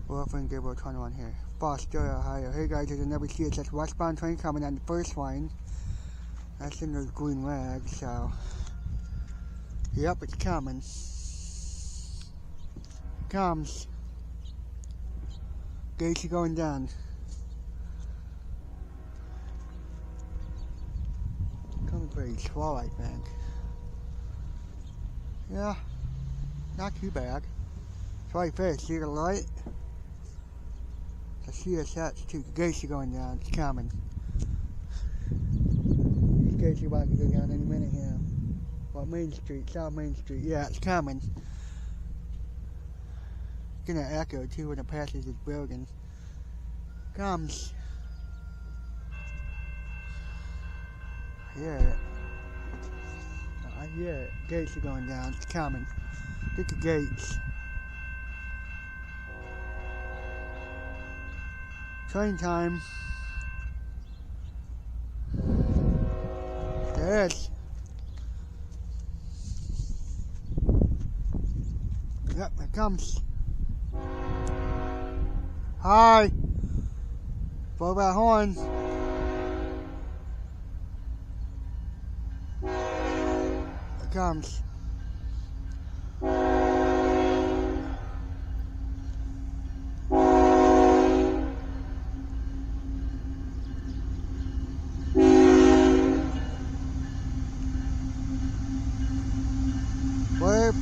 Well, friend Gabriel 21 here. Fostoria, Ohio. Hey guys, there's another CSX westbound train coming on the first line. That's in those green rags, so. Yep, it's coming. Comes. Gates are going down. Coming pretty slow, I think. Yeah, not too bad. It's right there, see the light? The CSX too. The gates are going down. It's coming. These gates are about to go down any minute here. Well, Main Street, South Main Street. Yeah, it's coming. It's gonna echo too when it passes this building. Comes. I hear it. I hear it. Gates are going down. It's coming. Get the gates. Train time. There it is. Yep, it comes. Hi. Blow that horn. It comes. Wait.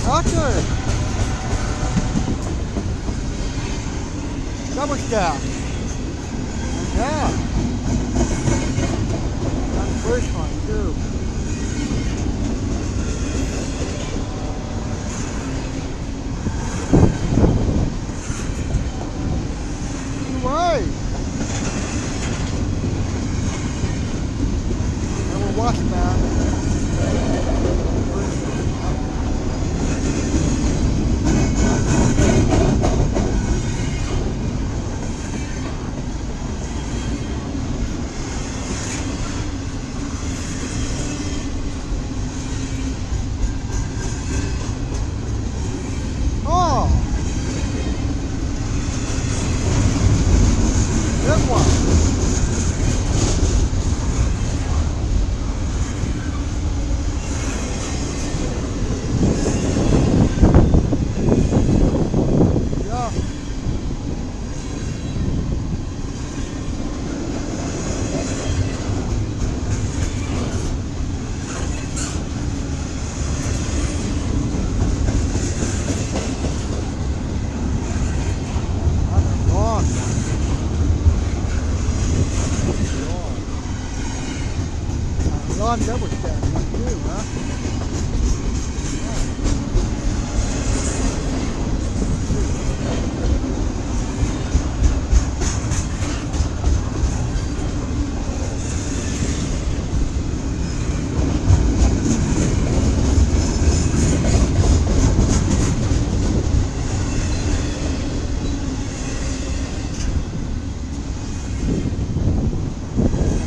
Doctor! Double stack. Yeah. That's the first one too. Right. And we'll watch that. Long double stack one too, huh?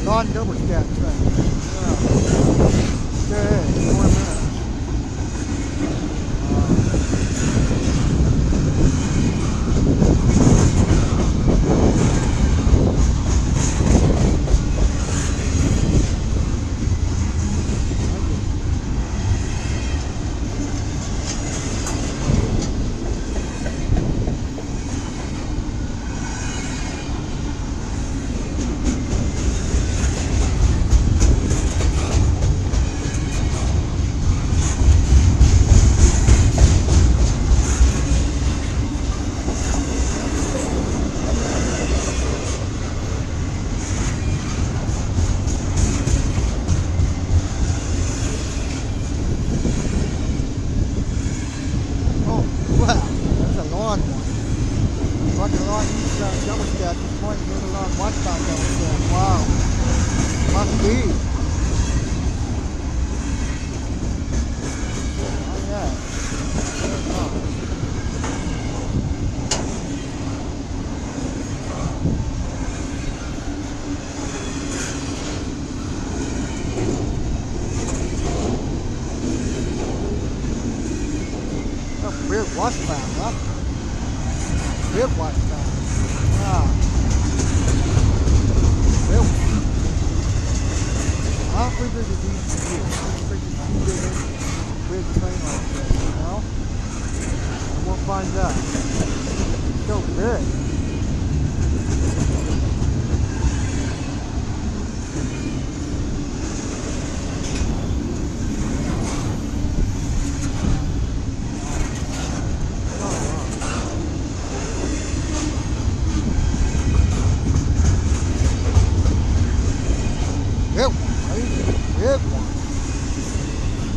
Long double stack train. Good, 4 minutes. Double stack this point, there's a lot of watch back double stack. Wow. Must be. westbound, huh? Big westbound. Ah. Big one. I figured it'd be here. I figured you did it. Big train like this, you know? And we'll find out. It's so big. Big one, right? Big one.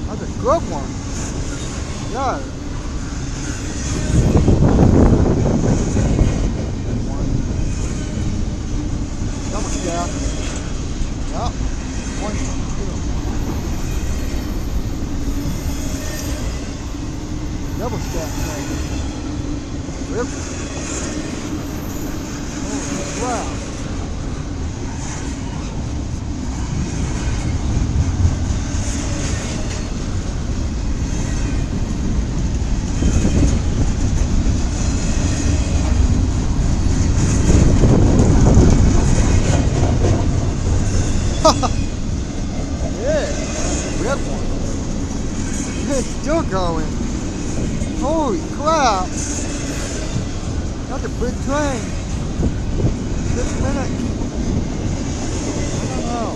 That's a good one. Yeah. One. Double stack. Yep. One, two. Double stack. Big one. Oh, wow. Yeah, big one. It's still going. Holy crap! That's a big train. 6 minutes. I don't know.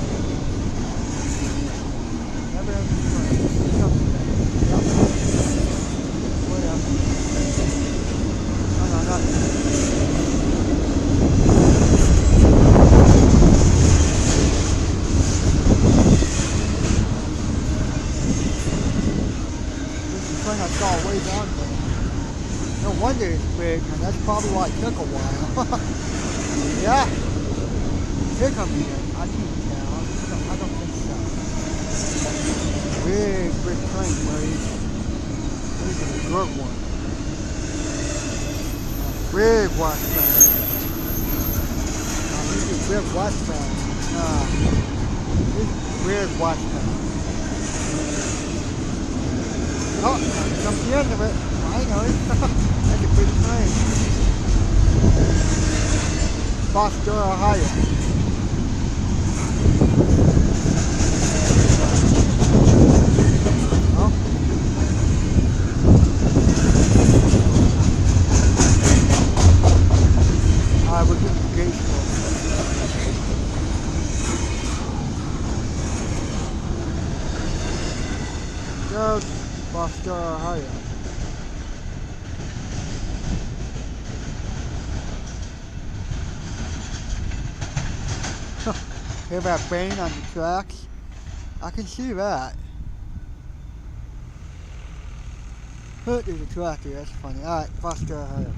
Never have to train. Yep. Whatever. No, nothing. I saw way down there. No wonder it's big, and that's probably why it took a while. Yeah. Here comes the end. I can't tell. I don't think so. Big train, buddy. This is a good one. Big white train. This is big white train. This is big white train. Oh, come to the end of it. I know it. That's a big train. Fostoria, Ohio. Oh. We're getting the gate closed. Go. Fostoria, Ohio. Hear that bang on the tracks? I can see that. There's a track here, that's funny. Alright, Fostoria, Ohio.